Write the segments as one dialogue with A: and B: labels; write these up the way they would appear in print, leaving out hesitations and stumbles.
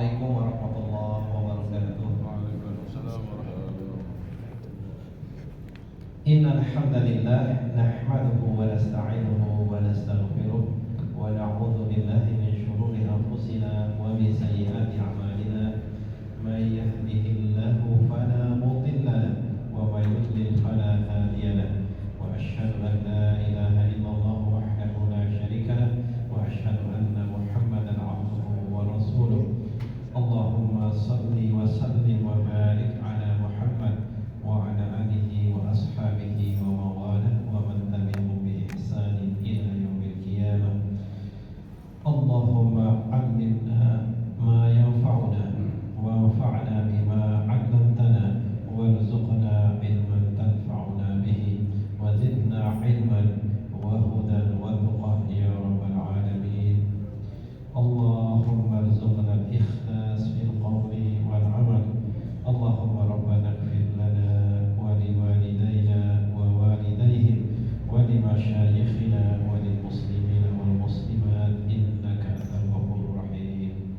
A: Assalamualaikum warahmatullahi wabarakatuh.
B: Waalaikumsalam warahmatullahi wabarakatuh.
A: Innal hamdalillah nahmaduhu wa nasta'inuhu wa nastaghfiruh wa na'udzu billahi min shururi anfusina wa min sayyiati a'malina. May yahdihillahu fala mudilla lahu wa may yudlil fala hadiya lahu. Wa asyhadu an la ilaha illallah wahdahu la syarika lahu wa asyhadu anna Muhammadan 'abduhu wa rasuluh. Allahumma salli wa sallim wa barik ala Muhammad wa ala alihi wa ashabihi wa mawalah wa man tabi'ahum bi ihsanin ila yaumil qiyamah. Allahumma 'allimna ma yanfa'una wa anfa'na bima 'allamtana warzuqna ilman tanfa'una bihi wa zidna 'ilman wa hudan wa tuqah ya rabbal alamin. Allahumma arzuqna al-ikhlas fil qawli wal amal. Allahumma rabbana ighfir lana wa liwalidayna wa walidayhim wa limashayikhina wa lil muslimina wal muslimat innaka antal ghafurur rahim.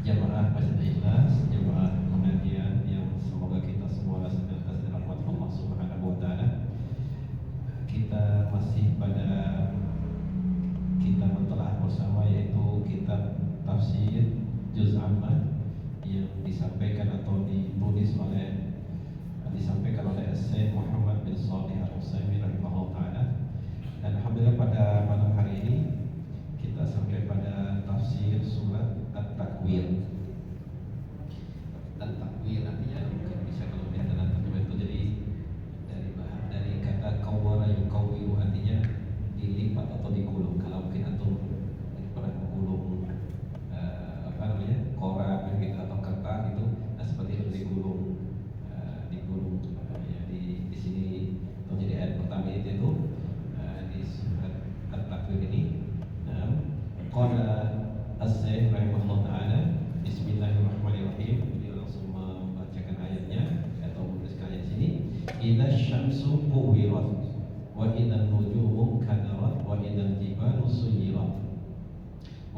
A: Jamaah Masjid Ikhlas, jamaah pengajian yang semoga kita semua senantiasa dirahmati Allah Subhanahu wa taala. Kita masih pada kitab telah bersama, yaitu kitab tafsir Juz Amma yang disampaikan atau disampaikan oleh Syekh Muhammad bin Shalih Al-Utsaimin rahimahullah taala. Dan alhamdulillah pada malam hari ini kita sampai pada tafsir surat At-Takwir. At-Takwir artinya mungkin bisa kalau lihat dalam terjemah itu jadi dari kata kawwara yukawwiru, artinya dilipat atau digulung. Kalau mungkin antum pernah menggulung koran gitu atau kertas gitu, nah seperti itu digulung, ya, di sini atau jadi ayat pertama itu di surat At-Takwir ini. Nah, qala as-Syekh rahimahullah taala, bismillahirrahmanirrahim. Beliau langsung membacakan ayatnya atau menuliskan ayat sini. Idza syamsu kuwirat wa idzan nujumu kadarat wa idzal jibalu suyirat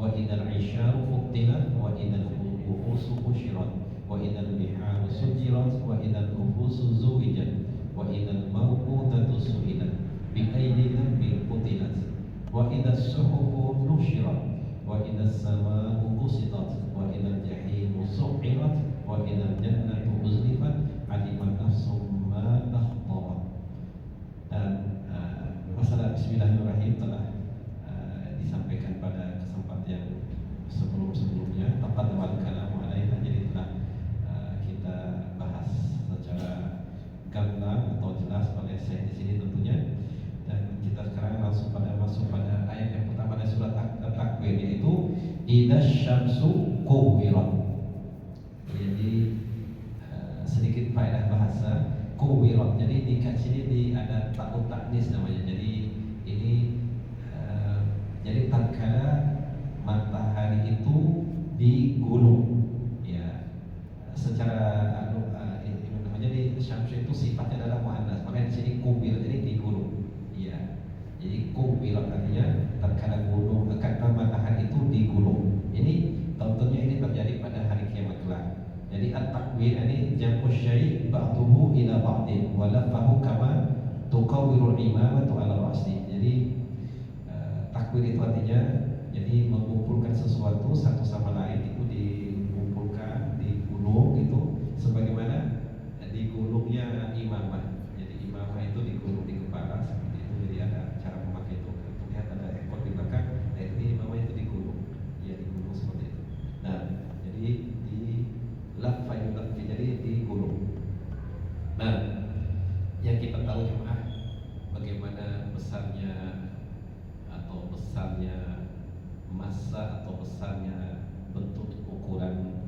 A: wa idzal 'isyaru fuqtilat wa idzal qubusu husyirat wa idzal biharu sujirat wa idzal nufusu zuwijat wa idzal mawqudatu su'ilat bi ayyi dhanbin qutilat wa idzas suhufu nushirat wa idzas samaa'u qusitat wa idzal jahimu su'irat wa idzal jannatu uzlifat alimat nafsum ma akhtarat. Dan masalah bismillahirrahmanirrahim telah disampaikan pada kesempatan yang sebelum-sebelumnya. Taqaddama al-kalamu 'alaiha, jadi telah kita bahas secara gamblang atau jelas oleh Syekh di sini tentunya. Dan kita sekarang langsung masuk pada ayat yang pertama dari surat At-Takwir, yaitu idza syamsu kuwirat. Jadi sedikit faedah bahasa kuwirat. Jadi di sini ada ta'ut ta'nis namanya. Jadi ini jadi tatkala matahari itu digulung, ya, secara ini namanya di syamsu itu sifatnya adalah muannas, makanya di sini kuwir, jadi digulung, ya. Jadi kuwir artinya tatkala matahari itu digulung. Ini tentunya ini terjadi pada hari kiamat kelak. Jadi at-takwir ini jam'u syai' ba'duhu ila ba'din wa lafahu kama tuqawwirul imamatu ala ra'si. Jadi takwir itu artinya jadi mengumpulkan sesuatu satu sama lain, itu dikumpulkan, digulung gitu, sebagaimana digulungnya imamah. Jadi imamah itu digulung di kepala seperti itu. Jadi ada cara memakai itu. Lihat ada ekor di belakang, nah ini imamah itu digulung, ya digulung seperti itu. Nah, jadi jadi digulung. Nah, yang kita tahu jemaah bagaimana besarnya massa atau besarnya bentuk ukuran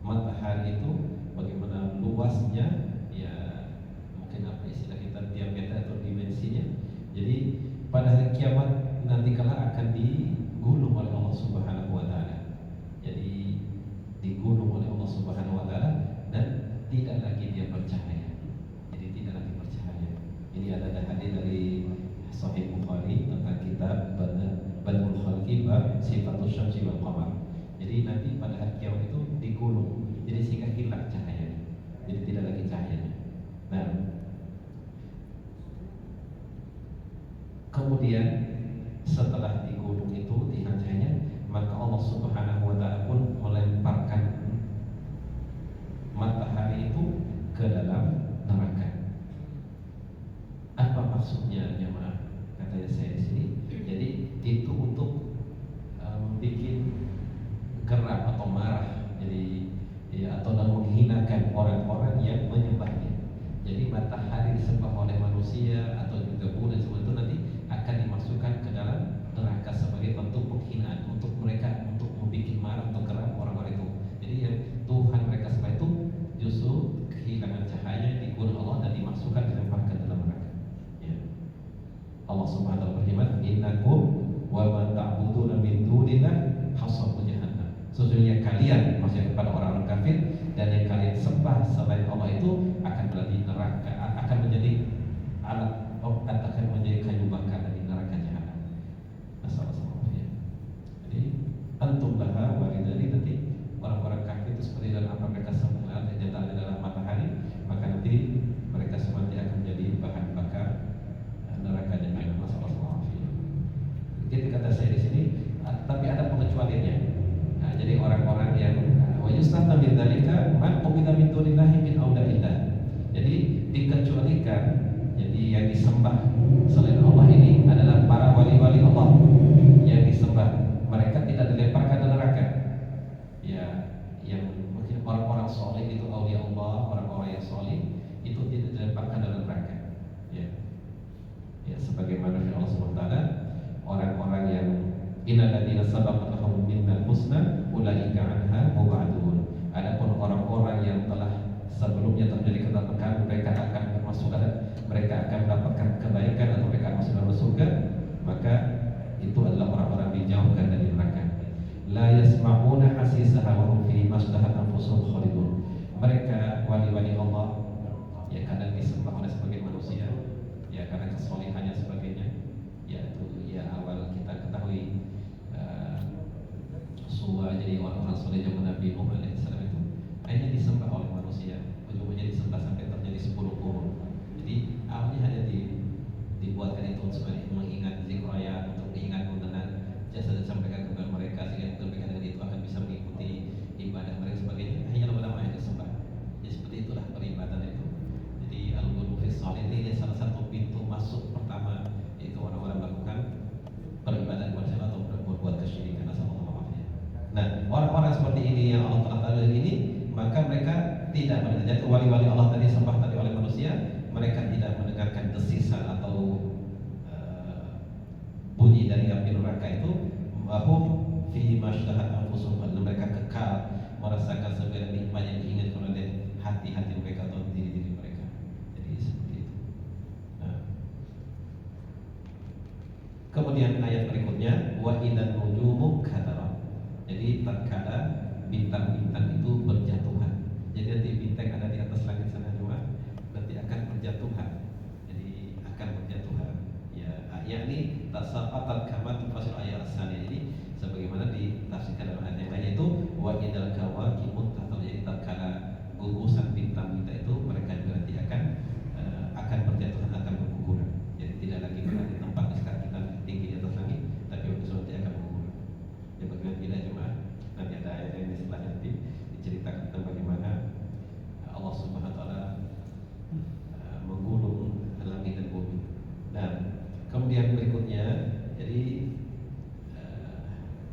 A: matahari itu, bagaimana luasnya, ya mungkin apa istilah kita, diameter atau dimensinya. Jadi pada hari kiamat nanti kala akan digulung oleh Allah Subhanahu wa taala. Jadi digulung oleh Allah Subhanahu wa taala dan tidak lagi dia bercahaya. Jadi tidak lagi bercahaya. Ini ada hadis dari Sahih Bukhari tentang kitab Badul Khalqi sebab sifatul syamsi wal qamar. Jadi nanti pada hari kiamat itu digulung, jadi sehingga hilang cahayanya, jadi tidak lagi cahayanya. Nah, kemudian setelah digulung itu hilang cahayanya, maka Allah Subhanahu wa taala pun melemparkan matahari itu ke dalam neraka. Apa maksudnya jemaah? Katanya saya di sini. Jadi itu untuk bikin geram atau marah. Jadi ya, atau menghinakan orang-orang yang menyembahnya. Jadi matahari disembah oleh manusia atau juga bulan semua itu nanti akan dimasukkan ke dalam neraka sebagai bentuk penghinaan untuk mereka, untuk membuat marah atau geram orang-orang itu. Jadi yang Tuhan mereka sembah itu justru kehilangan cahaya, digulung Allah dan dimasukkan dilemparkan ke dalam neraka. Ya. Allah Subhanahu wa taala berfirman, "Innakum wa ma ta'buduna min dunillah hasabu jahannam." Sesungguhnya kalian, maksudnya kepada orang-orang kafir, dan yang kalian sembah selain Allah itu akan berada neraka, akan menjadi alat, akan menjadi kayu bakar dari neraka jahanam. Masalah-masalah ya. Jadi antum laha walidari, nanti orang-orang kafir itu seperti dalam apa mereka sembah adalah matahari, maka nanti mereka semua nanti akan menjadi bahan bakar neraka jahanam. Masalah-masalah ya. Jadi kata saya di sini, tapi ada pengecualiannya. Nah, jadi orang-orang yang wa yustahna min dzalika man qubida min dunillahi min aulillah. Jadi dikecualikan, jadi yang disembah selain Allah ini adalah para wali-wali Allah yang disembah. Mereka tidak dilemparkan ke neraka. Ya, yang mungkin orang-orang soleh itu aulia Allah, orang-orang yang soleh itu tidak dilemparkan dalam neraka. Ya. Ya, sebagaimana firman Allah Subhanahu wa taala, orang-orang yang innal ladzina sabaqat lahum minnal husna ulaika anha mubadun. Adapun orang-orang yang telah sebelumnya terjadi ketaatan, mereka akan masuk mereka akan mendapatkan kebaikan atau mereka akan masuk dalam surga, maka itu adalah orang-orang dijauhkan dari neraka. La yasma'una hasisaha wa hum fi masdahat anfusuhum khalidun. Mereka wali-wali Allah ya, kadang disembah oleh sebagian manusia ya karena kesolehannya sebagainya. Ya itu ya awal kita ketahui Suwa, jadi orang-orang soleh zaman Nabi Nuh alaihissalam itu akhirnya disembah oleh manusia, ujung-ujungnya disembah sampai terjadi 10 kurun. Jadi awalnya hanya dibuatkan itu sebagai mengingat zikraya, untuk mengingat mengenang jasa disampaikan kepada mereka, sehingga mungkin mereka dengan itu akan bisa mengikuti ibadah mereka sebagainya. Akhirnya lama-lama yang disembah. Jadi seperti itulah peribadatan itu. Jadi al-ghulu fi sholih ini salah satu pintu masuk pertama, yaitu orang-orang melakukan peribadatan kepada Allah atau berbuat kesyirikan. Nah, orang-orang seperti ini yang Allah telah tahu ini, maka mereka tidak mendengar. Wali-wali Allah tadi sembah tadi oleh manusia, mereka tidak mendengarkan desisan atau bunyi dari api neraka itu. Bahum fi masydahat anfusuhum, mereka kekal merasakan segala nikmat yang diinginkan oleh hati-hati mereka atau diri-diri mereka. Jadi seperti itu. Nah. Kemudian ayat berikutnya, wa idan nujumu katarat. Jadi tatkala bintang-bintang itu berjatuhan. Jadi nanti bintang ada di atas langit sana juga nanti akan berjatuhan. Jadi akan berjatuhan. Ya, yakni tasaqatat kama tafsir ayat asalnya ini sebagaimana ditafsirkan dalam ayat yang lain, yaitu wa idal kawakibut tatal. Jadi tatkala gugusan bintang-bintang itu mereka juga nanti akan berjatuhan, akan berguguran. Jadi tidak lagi berada di tempat sekarang kita tinggi di atas langit, tapi waktu nanti akan berguguran. Ya, bagaimana tidak cuma nanti ada ayat yang di setelahnya nanti diceritakan tentang bagaimana Allah Subhanahu wa taala menggulung langit dan bumi. Nah, kemudian berikutnya, jadi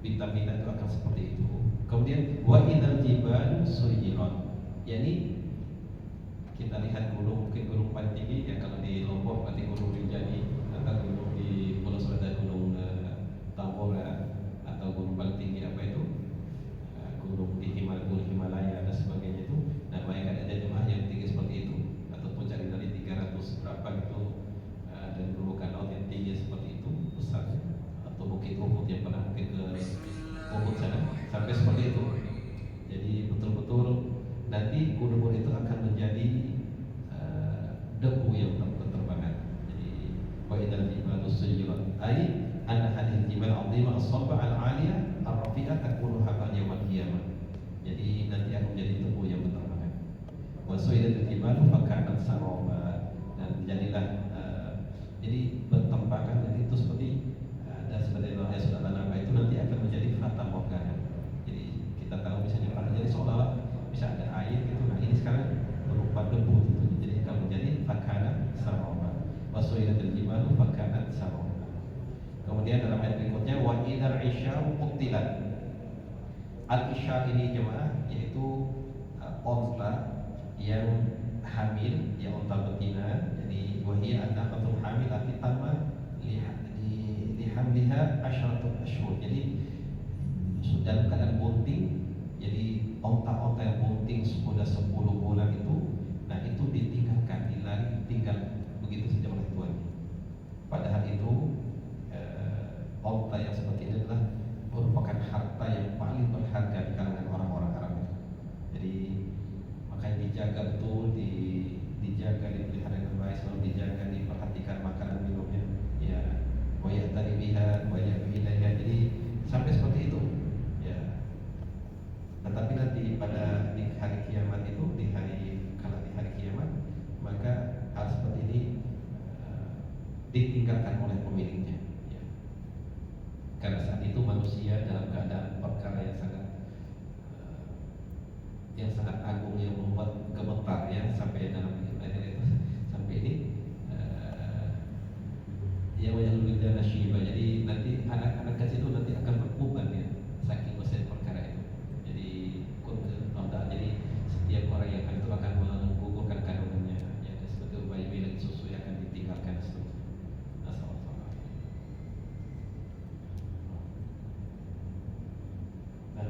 A: bintang-bintang itu akan seperti itu. Kemudian wa idzal jibalu suyirat. Yani kita lihat gunung, mungkin gunung paling tinggi ya kalau di Lombok berarti Gunung Rinjani, atau gunung di Pulau Sulawesi Gunung Tambora, atau gunung paling tinggi apa itu gunung di Himalaya dan sebagainya itu. Nah, bayangkan ada jemaah yang tinggi seperti itu, atau puncak dari 300 berapa gitu, dan permukaan laut yang tinggi seperti itu besarnya, atau bukit Uhud yang pernah mungkin ke Uhud sana sampai seperti itu. Jadi betul-betul nanti gunung-gunung itu akan menjadi debu yang berterbangan. Jadi wa idzal jibalu suyirat ay anna hadhihi jibal 'azimah as-salba al-'ali dalam ayat berikutnya, wa idzal isyaru qutilat. Al-isyar ini jemaah yaitu unta yang hamil, yang unta betina. Jadi wahia an-naqatul hamil allati tamma li hamliha asyaratul ashhur. Jadi dalam keadaan bunting. Jadi onta-onta yang bunting sudah 10 bulan itu, nah itu ditinggalkan, tinggal begitu saja oleh tuannya. Padahal itu onta yang seperti ini adalah merupakan harta yang paling berharga di kalangan orang-orang Arab itu. Jadi makanya dijaga betul, dijaga, dipelihara dengan baik, selalu dijaga, diperhatikan makanan minumnya, ya, wa ya'tani biha wa ya'mi ilaiha. Jadi sampai seperti itu. Tetapi nanti pada di hari kiamat itu, di hari kiamat, maka hal seperti ini ditinggalkan oleh pemiliknya. Ya. Karena saat itu manusia dalam keadaan perkara yang sangat agung, yang membuat gemetar, ya, sampai dalam ayat itu sampai ini ya wajahul bidana syiba. Jadi nanti anak-anak kecil itu nanti akan berkuban, ya, saking besar perkara itu. Jadi setiap orang yang itu akan menggugurkan kandungannya, ya, seperti bayi lagi susu yang akan ditinggalkan seterusnya. Nah,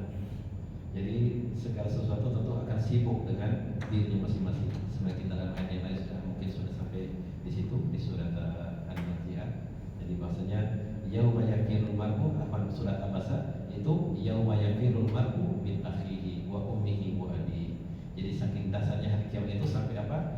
A: jadi segala sesuatu tentu akan sibuk dengan dirinya masing-masing. Semakin dalam ayat yang lain sudah sampai di situ di surat An-Nazi'at. Jadi bahasanya yauma yafirul mar'u, apa surat Abasa itu yauma yafirul mar'u min akhihi wa ummihi wa abihi. Jadi saking dasarnya hari kiamat itu sampai apa?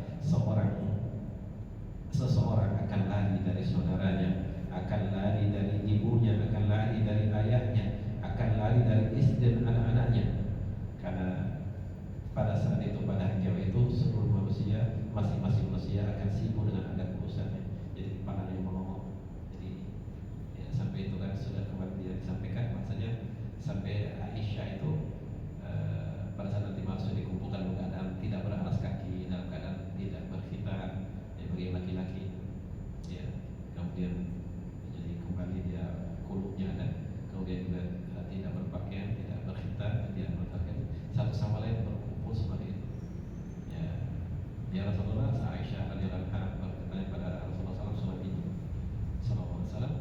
A: Seseorang akan lari dari saudaranya, akan lari dari ibunya, akan lari dari ayahnya, akan lari dari istri dan anak-anaknya. Karena pada saat itu, pada hari kiamat itu, seluruh manusia, masing-masing manusia akan sibuk dengan ada urusannya. Jadi kepalanya melongok. Jadi ya, sampai itu kan sudah kemarin dia disampaikan, maksudnya sampai Aisyah itu pada saat nanti manusia dikumpulkan dalam keadaan tidak beralas kaki, dalam keadaan tidak berkhitan, ya, bagi laki-laki, ya, kemudian jadi kembali dia kulupnya ada, kemudian juga tidak berpakaian, tidak berkhitan, tidak berpakaian, satu sama lain berkumpul seperti itu. Ya Rasulullah, Aisyah radhiyallahu anha bertanya pada Rasulullah sallallahu alaihi wasallam,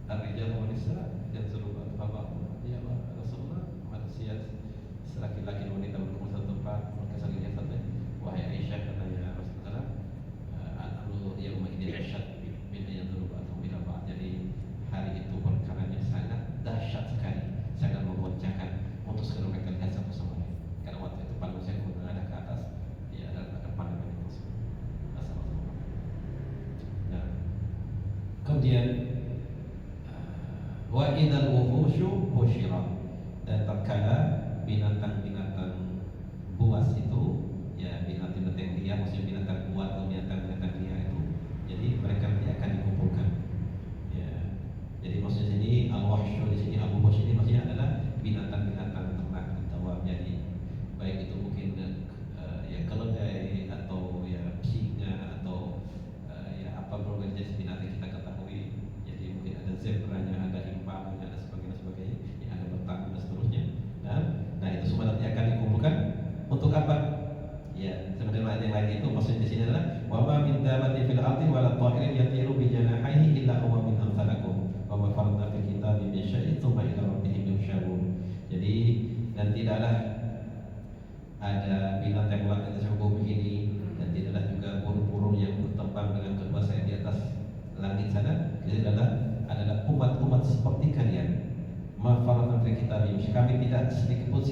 A: ar-rijal wal nisa yanzuru ba'dhum, ya Rasulullah, manusia laki-laki dan wanita berkumpul satu tempat, mereka saling lihat. Wahai Aisyah, katanya Rasulullah, al-amru yauma idzin asyad min yanzuru ba'dhum ila ba'd. Jadi hari itu perkaranya sangat dahsyat sekali, sangat memboncengkan untuk segera mereka lihat satu sama lain. Karena waktu itu manusia menghadap ke atas, ya, ada pandangan itu. Nah, kemudian wa idzal wuhushu husyirat, dan tatkala binatang-binatang buas itu, ya, binatang-binatang liar, maksudnya binatang buas atau binatang-binatang liar itu, jadi mereka nanti akan dikumpulkan. Ya, jadi maksudnya sini al-wahsyu di sini, al-wuhush ini maksudnya adalah binatang-binatang ternak, dawab. Jadi baik itu mungkin ya keledai atau ya singa atau ya apa berbagai jenis binatang kita ketahui. Jadi mungkin ada zebranya, ada impalanya, ada sebagainya, yang ada bertanduk dan seterusnya. Nah itu semua nanti akan dikumpulkan untuk apa? Ya, sebenarnya yang lain itu maksudnya di sini adalah wa ma min dabbatin fil ardi wala ta'irin yatiru bi janahihi illa huwa min amsalakum wa ma farada fil kitabi min syai'in tsumma ila rabbihim yuhsyarun. Jadi, dan tidaklah ada binatang lain di atas bumi ini, dan tidaklah juga burung-burung yang berterbang dengan kedua sayap di atas langit sana. Jadi adalah umat-umat seperti kalian. Ma farada fil kitabi, kami tidak sedikit pun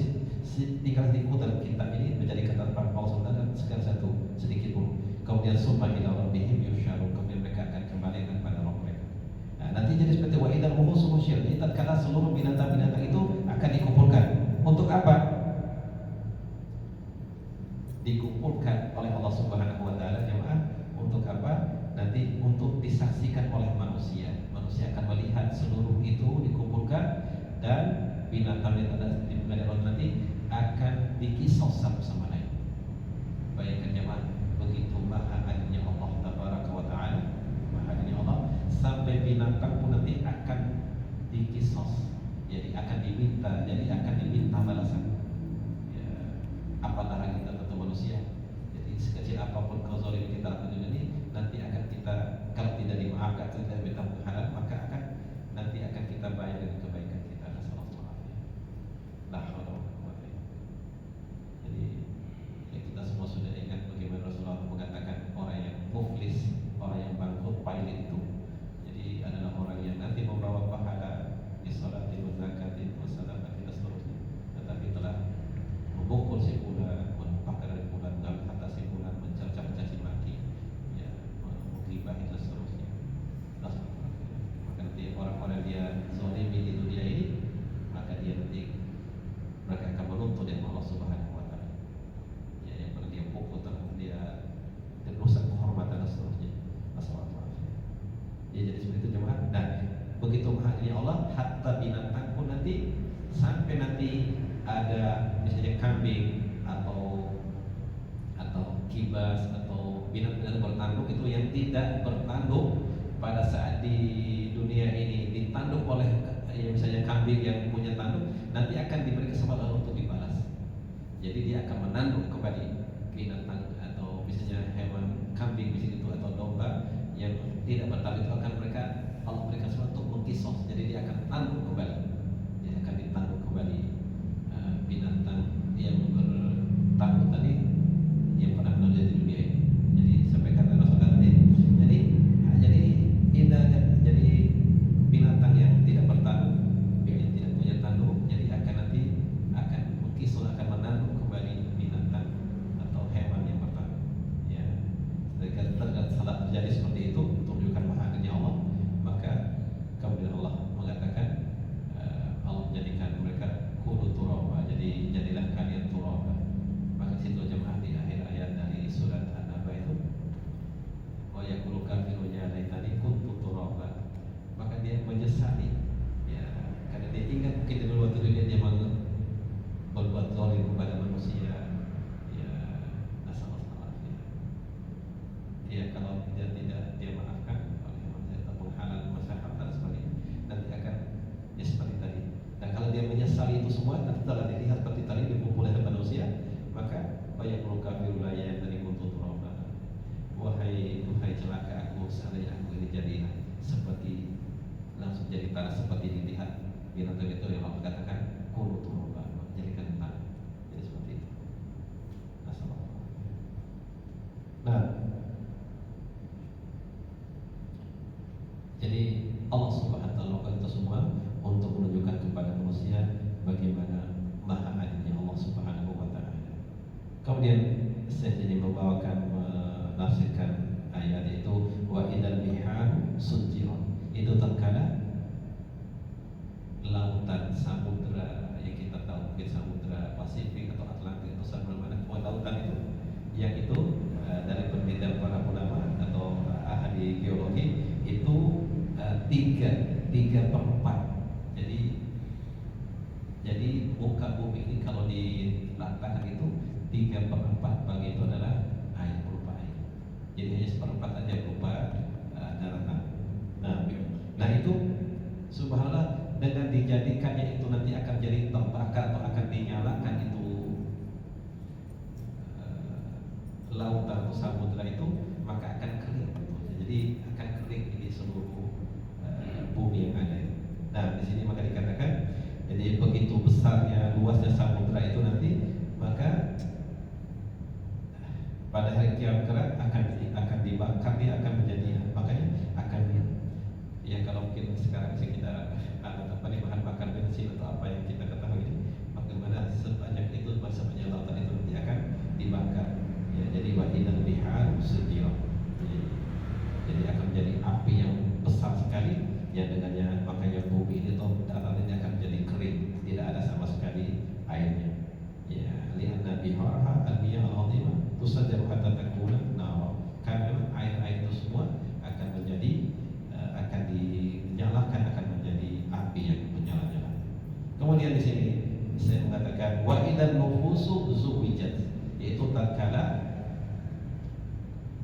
A: tinggal sedikit dalam kitab ini menjadi ketetapan Allah dan segala satu sedikit pun. Kemudian summa ila rabbihim yuhsyarun, kemudian mereka akan kembali kepada Rabb mereka. Nah, nanti jadi seperti wa idzal wuhush husyirat. Jadi tatkala seluruh binatang-binatang itu akan dikumpulkan. Untuk apa? Dikumpulkan oleh Allah Subhanahu wa taala, jemaah. Untuk apa? Nanti untuk disaksikan oleh manusia. Manusia akan melihat seluruh itu dikumpulkan, dan binatang-binatang nanti akan dikisos satu sama lain. Bayangkan jemaah, begitu maha adilnya Allah tabaraka wa taala, maha adilnya Allah, sampai binatang pun nanti kisos, jadi akan diminta balasan. Ya, apatah lagi kita tentu manusia. Jadi sekecil apapun kezaliman kita lakukan ini, nanti akan kita, kalau tidak dimaafkan, tidak minta penghalang, maka nanti akan kita bayar dengan kebaikan kita. Jadi ya kita semua sudah ingat bagaimana Rasulullah mengatakan orang yang muflis, orang yang bangkrut, pailit itu, jadi adalah orang yang nanti membawa pahala di salati wa zakati wa sadaqati dan seterusnya, tetapi telah memukul si fulan, menumpahkan dari fulan, mengambil harta si fulan, mencerca mencaci maki, ya, menggibah dan seterusnya. Maka nanti orang-orang dia zalimi di dunia ini, maka dia nanti mereka akan menuntut dengan Allah Subhanahu wa taala. Ya, yang pernah dia pukul, dia rusak kehormatan dan seterusnya. Assalamualaikum. Ya, jadi seperti itu jemaah. Nah, begitu mahalnya Allah, hatta binatang pun nanti sampai nanti ada misalnya kambing atau kibas atau binatang bertanduk itu yang tidak bertanduk pada saat di dunia ini ditanduk oleh ya misalnya kambing yang punya tanduk, nanti akan diberi kesempatan untuk dibalas. Jadi dia akan menanduk kembali binatang atau misalnya hewan kambing di situ atau domba yang tidak bertanduk itu akan Allah berikan kesempatan untuk mengkisos. Jadi dia akan tanduk kembali. Dia akan ditanduk kembali binatang yang bertanduk tadi yang pernah menjadi di dunia ini. Jadi sampai kata Rasulullah tadi, jadi binatang yang tidak bertanduk, yang tidak punya tanduk, jadi akan mengkisul, akan menanduk kembali binatang atau hewan yang bertanduk. Ya, setelah terjadi seperti itu, untuk menunjukkan mahanya Allah, maka kemudian Allah mengatakan, Allah menjadikan mereka kulu turaba, jadi jadilah kalian turaba. Maka situ jemaah di akhir ayat dari surat An-Naba itu, wa yaqulu kafiru ya laitani kuntu turaba. Maka dia menyesali, ya, karena dia ingat mungkin di waktu dunia dia berbuat zalim kepada manusia, ya, nasallallahu alaihi. Ya, kalau tidak dia maafkan oleh manusia atau penghalang masyarakat dan sebagainya, nanti akan ya seperti tadi. Dan kalau dia menyesali itu semua, nanti telah dilihat seperti tadi dipukul oleh manusia, maka banyak kafiru la ya dari kuntu turaba. Wahai celaka aku, seandainya aku ini jadi seperti langsung jadi tanah seperti dilihat binatang itu yang Allah katakan kunu turaba, jadikan tanah. Jadi seperti itu. Nah, jadi Allah Subhanahu wa taala melakukan itu semua untuk menunjukkan kepada manusia bagaimana maha adilnya Allah Subhanahu wa taala. Kemudian saya jadi membawakan menafsirkan ayat itu, wa idal bihar sujirat. Itu tatkala lautan samudra yang kita tahu mungkin samudra Pasifik atau Atlantik atau samudra mana pun lautan itu, yang itu dari penelitian para ulama atau ahli geologi itu 3/4. Jadi muka bumi ini kalau diratakan itu 3/4 bagi itu adalah air, berupa air. Jadi hanya 1/4 aja berupa daratan. Nah itu subhanallah, dengan dijadikannya itu nanti akan jadi terbakar atau akan dinyalakan itu lautan atau samudra itu, maka akan kering. Jadi akan kering di seluruh bumi yang ada. Nah di sini maka dikatakan, jadi begitu besarnya luasnya samudra itu nanti, maka pada hari kiamat kelak akan dibakar, dia akan menjadi, makanya akan ya kalau mungkin sekarang sih kita bahan bakar bensin atau apa yang kita ketahui ini, bagaimana sebanyak itu, sebanyak lautan itu nanti akan dibakar. Ya, jadi wa'idal bihar sujirat. Jadi akan menjadi api yang besar sekali, yang dengannya makanya bumi ini atau datarannya akan menjadi kering, tidak ada sama sekali airnya. Ya, lianna biharha al-miyah al-azimah tusaddaru hatta takuna nar. Karena air-air itu semua akan menjadi akan dinyalakan, akan menjadi api yang menyala-nyala. Kemudian di sini saya mengatakan wa idan nufusu zuwijat, yaitu tatkala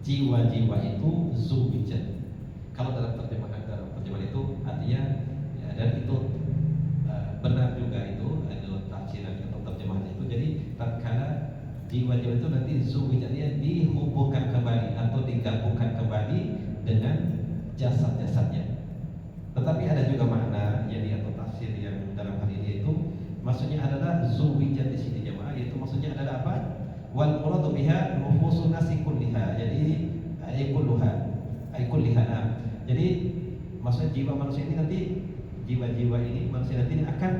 A: jiwa-jiwa itu zuwijat. Kalau dalam terjemahan itu artinya ya, dan itu jiwa-jiwa itu nanti zuwijatnya dihubungkan kembali atau digabungkan kembali dengan jasad-jasadnya. Tetapi ada juga makna jadi atau tafsir yang dalam hal ini itu maksudnya adalah zuwijat di sini jemaah, yaitu maksudnya adalah apa? Wal muradu biha nufusun nasi kulliha. Jadi ay kulliha. Jadi maksudnya jiwa manusia ini nanti jiwa-jiwa ini manusia nanti akan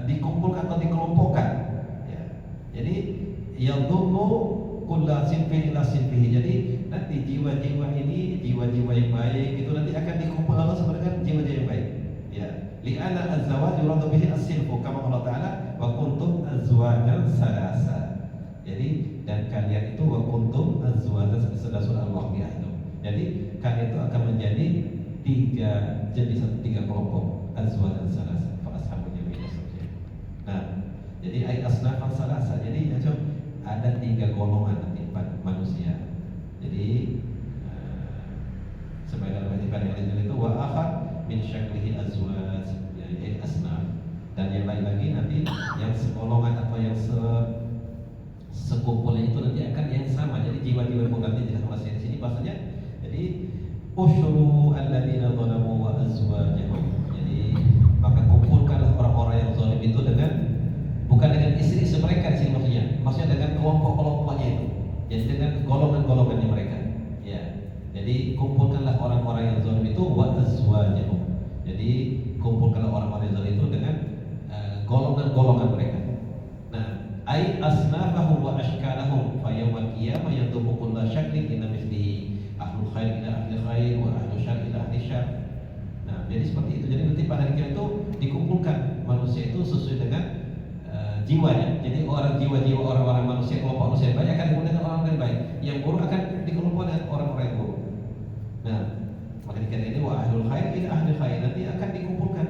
A: dikumpulkan atau dikelompokkan. Ya. Jadi yadhummu kulla sinfin ila sinfihi. Jadi nanti jiwa-jiwa ini, jiwa-jiwa yang baik itu nanti akan dikumpul Allah sama dengan jiwa-jiwa yang baik. Ya, li'anna az-zawaj yuradu bihi as-sinfu kama Allah Ta'ala wa kuntum azwajan salasa. Jadi dan kalian itu wa kuntum azwajan salasa al-waqiah itu. Jadi kalian itu akan menjadi tiga kelompok azwajan salasa fa ashabul yamin. Nah, jadi ay asnafan salasa. Jadi ada tiga golongan nanti manusia. Jadi sebagai dalam hadis yang lain itu wa akhar min syaklihi azwaj, yani asnaf, dan yang lain lagi nanti yang segolongan atau yang sekumpulan itu nanti akan yang sama. Jadi jiwa-jiwa itu nanti jelas masih di sini bahasanya. Jadi usyuru alladziina zalamu wa azwajahum. Jadi maka kumpulkanlah orang-orang yang zalim itu dengan bukan dengan istri-istri mereka di sini maksudnya dengan kelompok-kelompoknya itu. Jadi dengan golongan-golongannya mereka. Ya. Jadi kumpulkanlah orang-orang yang zalim itu wa azwajahum. Jadi kumpulkanlah orang-orang yang zalim itu dengan golongan-golongan mereka. Nah, ai asnafahum wa ashkalahum fa yawmal qiyamah yadumu kullu syaklin ila mithlihi ahlul khair ila ahli khair wa ahlul syarr ila ahli syarr. Nah, jadi seperti itu. Jadi nanti pada hari kiamat itu dikumpulkan manusia itu sesuai dengan jiwanya. Jadi jiwa-jiwa orang-orang manusia, kelompok manusia yang baik akan dikumpulkan dengan orang yang baik, yang buruk akan dikumpulkan dengan orang-orang yang buruk. Nah, maka dikatakan ini wa ahlul khair ila ahli khair, nanti akan dikumpulkan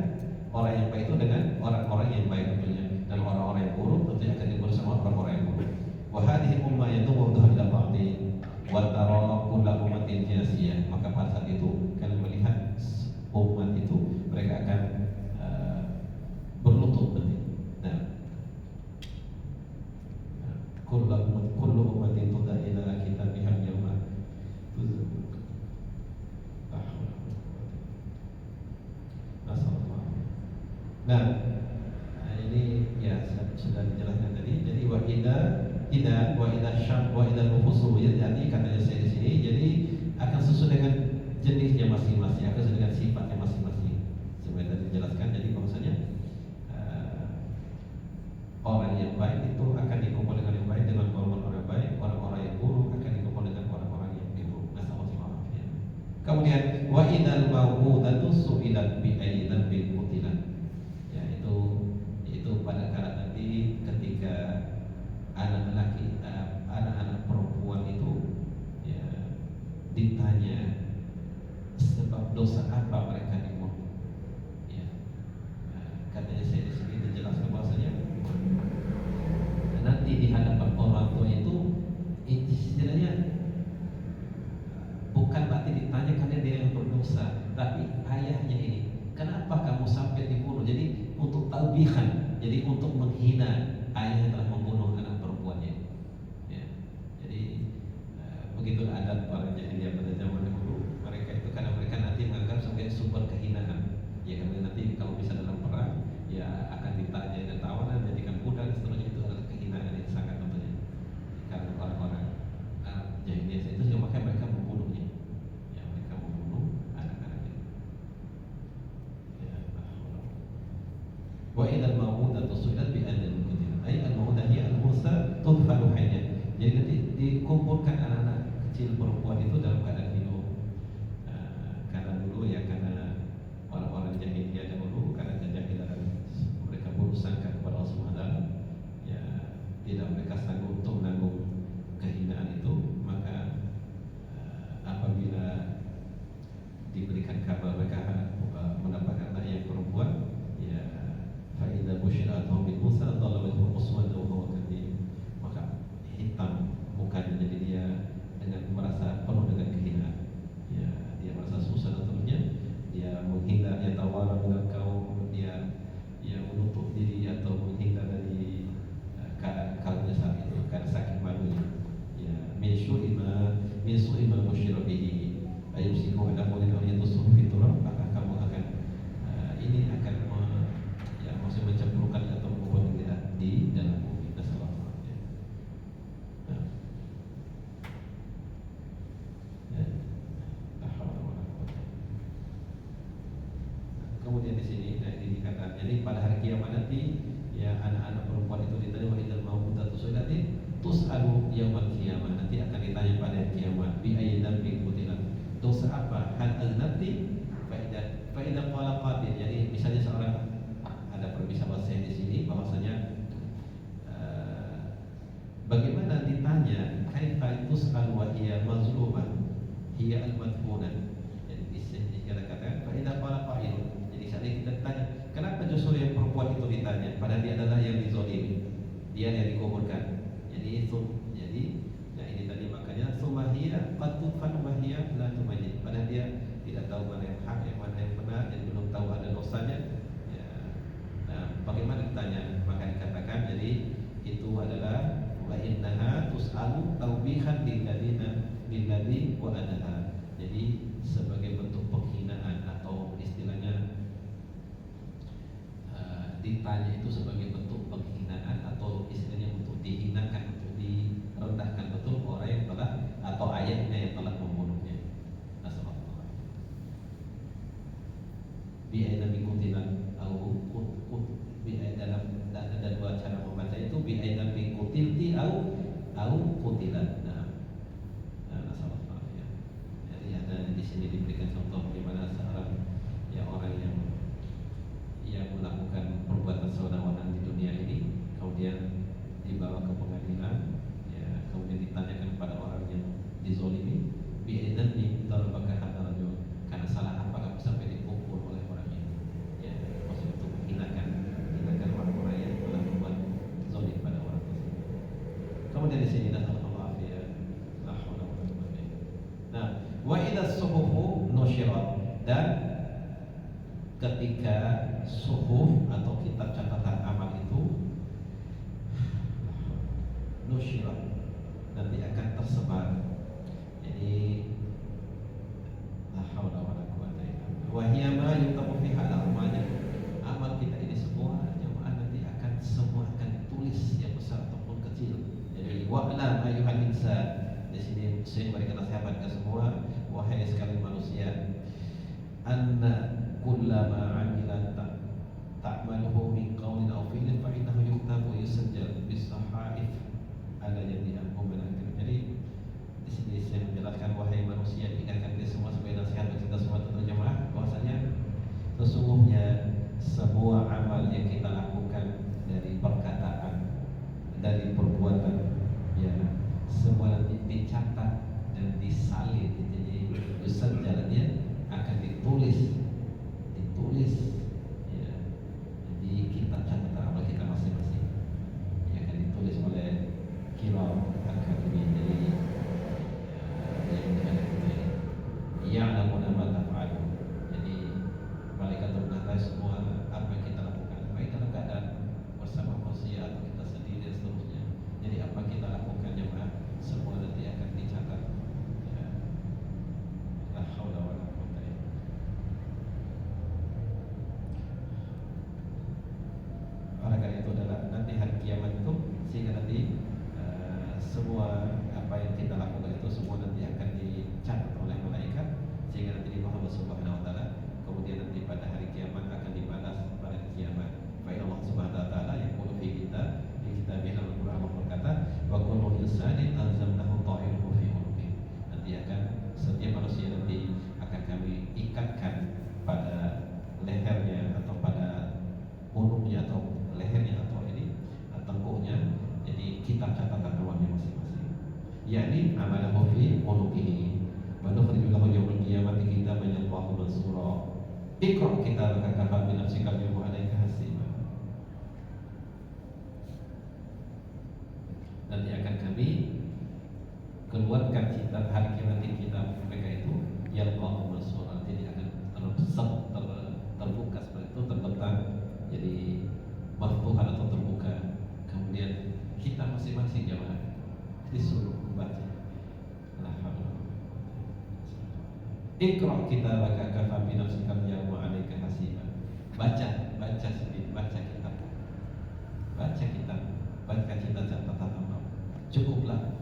A: orang yang baik itu dengan orang-orang yang baik tentunya, dan orang-orang yang buruk tentunya akan dikumpulkan sama orang-orang yang buruk. Wa hadhihi ummah yadumu ila ba'din wa tara kullu ummatin jasiyah. Maka pada saat itu kalian melihat umat itu mereka akan berlutut nanti. Nah, kullu ummatin tud'a ila kitabiha al-yawma Nah, ini ya sudah dijelaskan tadi. Jadi wa idza nufusu, jadi katanya saya di sini, jadi akan sesuai dengan jenisnya masing-masing, akan sesuai dengan sifatnya masing-masing. Sebenarnya tadi dijelaskan. Jadi maksudnya orang yang baik itu akan dikumpul dengan yang baik dengan golongan orang baik, orang-orang yang buruk akan dikumpul dengan orang-orang yang buruk. Nasallallahu alaihi. Kemudian wa idzal mau'udatu su'ilat bi ayyi dhanbin qutilat. Ya, itu pada kala nanti ketika anak-anak perempuan itu ya ditanya sebab dosa apa mereka dibunuh. Ya. Katanya saya di sini dijelaskan bahwasanya nanti di hadapan orang tua itu istilahnya bukan berarti ditanya karena dia yang berdosa, tapi ayahnya ini, kenapa kamu sampai dibunuh? Jadi untuk talbihan, jadi untuk menghina ayah yang telah membunuh anak perempuannya. Ya. Jadi begitu adat para jahiliyah pada zaman dahulu. Mereka itu karena mereka nanti menganggap sebagai sumber kehinaan. Ya, karena nanti kalau bisa dalam perang, ya akan ditanya dan tawanan, jadikan budak dan seterusnya. Itu adalah kehinaan yang sangat tentunya. Karena orang-orang jahiliyah itu juga makanya mereka membunuhnya. Ya, mereka membunuh anak-anaknya. Ya, wa idzal mau'udatu su'ilat bi adzabil qatilah. Ai al-mau'udah hiya al-unsa tudfalu hayya. Jadi nanti dikumpulkan anak-anak kecil perempuan itu dalam keadaan hidup. Karena dulu ya karena orang-orang jahiliyah dahulu karena kejahilan mereka buruk sangka kepada Allah Subhanahu wa taala. Ya, tidak mereka sanggup untuk menanggung kehinaan itu, maka apabila diberikan kabar mereka mendapatkan anak yang perempuan, ya fa idza busyira bil unsa dhalla wajhuhu muswaddan wa huwa kadhib, maka hitam mukanya, jadi dia dengan merasa penuh dengan kehinaan. nanti ya anak-anak perempuan itu ditanya wa idzal mau'udatu su'ilati tus'alu yaumil qiyamah, nanti akan ditanya pada kiamat bi ayyi dzambin qutilat, dosa apa, hal aznati fa idza qala qatil. Jadi misalnya seorang, ada permisalan saya di sini bahwasanya bagaimana ditanya kaifa tus'al wa hiya mazlumah hiya al-madfunah. Jadi dikatakan fa idza qala qail. Jadi saat kita tanya, kenapa justru yang perempuan itu ditanya padahal dia adalah yang dizalimi, dia yang dikuburkan. Jadi nah ini tadi makanya sumahiyah qad tudfan wa hiya la tumayyiz, padahal dia tidak tahu mana yang hak, yang mana yang benar, dan belum tahu ada dosanya ya. Nah, bagaimana ditanya? Maka dikatakan jadi itu adalah wa innaha tus'alu taubihan lilladzi wa adaha. Jadi sebagai bentuk penghinaan atau istilahnya ditanya itu sebagai bentuk penghinaan atau istilahnya untuk dihinakan, untuk direndahkan betul orang yang telah atau ayahnya yang telah membunuhnya. Nasallallahu bi aina bi qutilan au bi dalam ada dua cara membaca itu, bi aina bi qutilti au qutilan. Nasallallahu ya. Jadi ada di sini diberikan contoh di mana seorang ya orang yang melakukan perbuatan saudawanan di dunia ini, kemudian dibawa ke pengadilan, ya, kemudian ditanyakan kepada orang yang dizolimi, bi'idzni darbaka hadzal rajul, karena salah apa kamu sampai dipukul oleh orang ini. Ya, maksud itu menghinakan orang-orang yang telah berbuat zalim pada orang tersebut. Kemudian di sini nasallallahu alaihi la haula wala quwwata illa billah. Nah, wa idza suhufu nusyirat, dan ketika suhuf atau kitab catatan amal itu nusyirat, nanti akan tersebar. Jadi la haula wala quwwata illa billah. Wa hiya ma yuktabu fi hal amalnya, amal kita ini semua jemaah nanti akan semua akan ditulis, yang besar ataupun kecil. Jadi wa'lam ayyuhal insan, di sini saya memberikan nasihat ke semua, wahai sekalian manusia, anna kullama amilan ta'maluhu min qawlin aw fi'lin fa innahu yuktabu yusajjal bis sahaif ala yadi al-mu'minin. Jadi di sini saya menjelaskan, wahai manusia, ingatkan kita semua sebagai nasihat bagi kita semua jemaah, bahwasanya sesungguhnya semua amal yang kita lakukan dari perkataan, dari perbuatan, ya, semua nanti dicatat dan disalin. Jadi yusajjal, dia akan ditulis ya, di kitab catatan amal kita masing-masing, yang akan ditulis oleh kiram akademi. Jadi yang ada kita ini ya'lamuna ma taf'alun. Jadi malaikat mengetahui semua apa yang kita lakukan, baik dalam keadaan bersama manusia atau kita sendiri dan seterusnya. Jadi apa kita lakukan jemaah semua nanti akan dicatat ya. La haula wala quwwata illa billah. Oleh karena itu adalah nanti hari kiamat itu, sehingga nanti semua apa yang kita lakukan itu semua nanti akan dicatat oleh malaikat, sehingga nanti di Allah Subhanahu wa taala, kemudian nanti pada hari kiamat akan dibalas pada kiamat. Fa Allah Subhanahu wa taala yaqulu fi kitabil Al-Qur'an, berkata wa kullu insanin alzamnahu ta'irahu fi unuqih. Nanti akan setiap manusia nanti akan kami ikatkan pada lehernya atau pada punuknya atau lehernya atau ini tengkuknya, jadi kitab catatan amalnya masing-masing, yakni amalahu fi unuqihi wa nukhriju lahu yawmal qiyamati kitaban yalqahu mansura iqra kitabaka kafa bi nafsika al-yawma 'alaika hasiba. Nanti akan kami keluarkan kitab hari kiamat, kitab mereka itu yalqahu mansura, jadi akan terbuka seperti itu, terbentang, jadi maftuhan atau terbuka. Kemudian kita masing-masing jemaah disuruh membaca. La haula. Iqra kitabaka kafa bi nafsika al-yawma 'alaika hasiba. Baca sendiri, baca kitab, baca kitab catatan amal. Cukuplah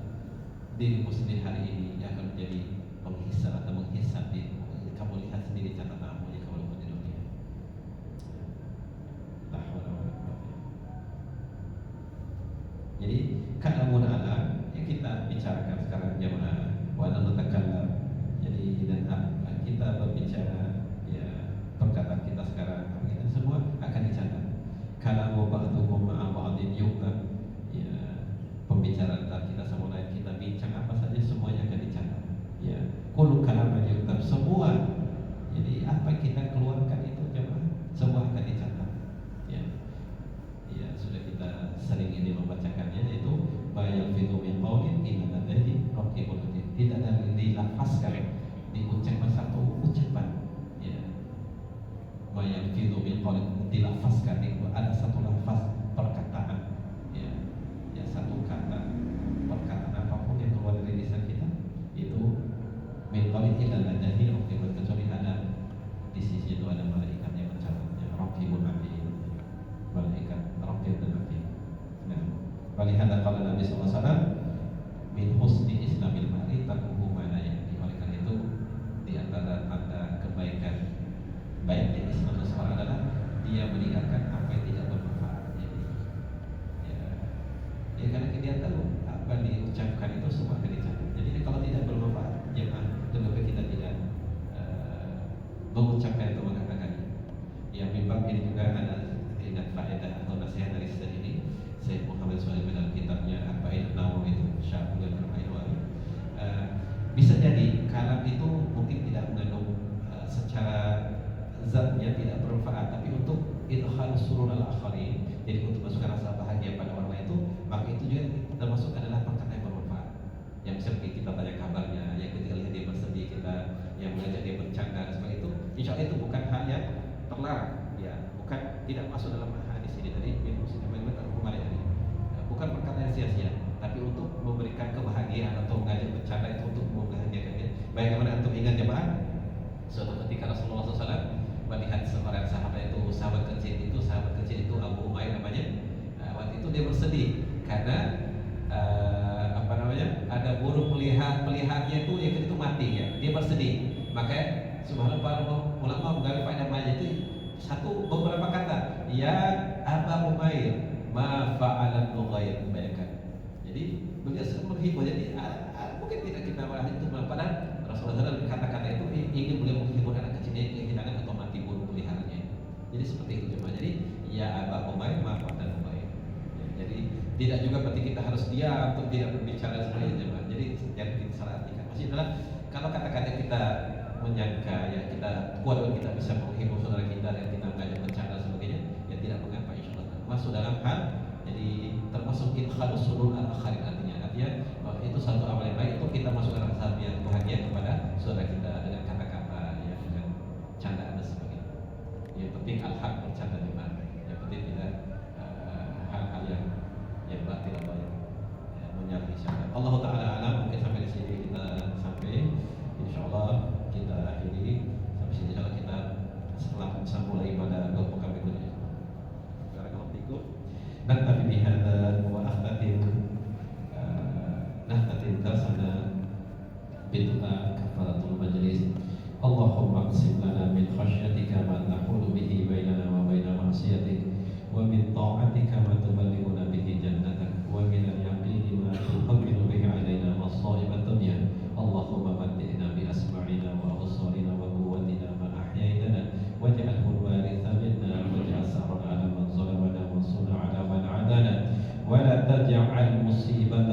A: dirimu sendiri hari ini yang akan menjadi penghisab atau menghisab dirimu. Kamu lihat sendiri catatan amalnya kamu lakukan di dunia. La haula wala quwwata bicarakan sekarang jemaah, wa natakallam. Jadi dan kita berbicara, ya perkataan kita sekarang kita semua akan dicatat. Kalamu ba'dukum ma'a ba'din yuktab. Ya, pembicaraan antara kita sama lain, kita bincang apa saja semuanya akan dicatat. Ya, kullu kalaman yuktab, semua. Jadi apa yang kita keluarkan itu jemaah semua akan dicatat. Ya. Ya, sudah kita sering ini membacakannya, yaitu bayal fitu min qaulin illa ladaihi raqibun atid. Tidak ada dilafazkan, diucapkan satu ucapan. Ya. Bayal fitu min qaulin, dilafazkan itu ada satu lafaz perkataan. Ya. Ya, satu kata perkataan apapun yang keluar dari lisan kita itu min qaulin illa ladaihi raqibun, kecuali ada di sisi itu ada malaikat yang mencatatnya, raqibun atid. Malaikat raqib dan atid. Nah, walihada qala Nabi sallallahu alaihi wasallam min husni islamil mar'i tarkuhu ma la ya'ni. Oleh karena itu di antara tanda kebaikan baiknya Islam seseorang adalah dia meninggalkan apa yang tidak bermanfaat. Jadi ya karena dia tahu apa yang diucapkan itu semua akan dicatat. Jadi kalau tidak bermanfaat, jangan lebih baik kita tidak mengucapkan atau mengatakannya. Yang bimbang ini juga ada ingat faedah atau nasihat dari Syekh ini, Syekh Muhammad Shalih dalam kitabnya Arba'in Nawawi itu, Syarhul Arba'in Nawawi. Bisa jadi kalam itu mungkin tidak mengandung secara zatnya tidak bermanfaat, tapi untuk idkhal surur al-akharin, jadi untuk masukkan rasa bahagia pada orang lain itu, maka itu juga termasuk adalah perkataan yang bermanfaat. Yang seperti kita tanya kabarnya, yang ketika lihat dia bersedih kita, yang mengajak dia bercanda dan sebagainya itu, insya Allah itu bukan hal yang terlarang, ya, bukan tidak masuk dalam hadis ini tadi, bukan perkataan yang sia-sia, tapi untuk memberikan kebahagiaan atau mengajak bercanda itu untuk membahagiakan dia. Bagaimana antum ingat jemaah? Suatu ketika Rasulullah SAW melihat seorang sahabat kecil itu Abu Umair namanya. Waktu itu dia bersedih karena ada burung peliharanya itu yang itu mati ya. Dia bersedih. Maka subhanallah ulama menggali faedah banyak itu beberapa kata. Ya Abu Umair, ma fa'alan nughair, bayangkan. Jadi beliau sedang menghibur. Jadi mungkin tidak kita bahas itu, padahal Rasulullah SAW kata-kata itu ingin beliau menghibur anak kecilnya yang kehilangan atau mati burung peliharanya. Jadi seperti itu cuma. Jadi ya Abu Umair, ma fa'alan nughair. Jadi tidak juga berarti kita harus diam atau tidak berbicara sebenarnya. Jadi jangan disalahartikan. Maksudnya adalah kalau kata-kata kita menyangka, ya kita kuat dan kita bisa menghibur saudara kita dan kita mengajak bercanda dan sebagainya, ya tidak mengapa, insyaallah masuk dalam hal, jadi termasuk idkhalus surur al-akharin, artinya itu satu amal yang baik, itu kita masukkan rasa bahagia kepada saudara kita dengan kata-kata, ya dengan candaan dan sebagainya. Yang penting al-haq, bercanda di mana, yang penting tidak hal-hal yang batil atau yang menyalahi syariat. Allah Taala alam. Mungkin sampai di sini kita sampai. Insyaallah kita akhiri sampai sini. Insyaallah kita setelah bisa mulai pada pekan berikutnya. Barakallahu fikum. Naktafi bihadza wa nahtatim darsana bidu'a kafaratul majlis. Allahumma aqsim lana min khasyyatika ma tahulu bihi bainana wa baina ma'siyatik, wa min ta'atika ma tuballighuna bihi jannatak, wa min al-yaqini ma tuhawwinu bihi 'alaina masa'ib ad-dunya. Allahumma matti'na bi asma'ina wa absarina wa quwwatina ma ahyaytana waj'alhu al-waritha minna waj'al sa'rana 'ala man zalamana wa ansurna 'ala man 'adana wa la taj'al musibatan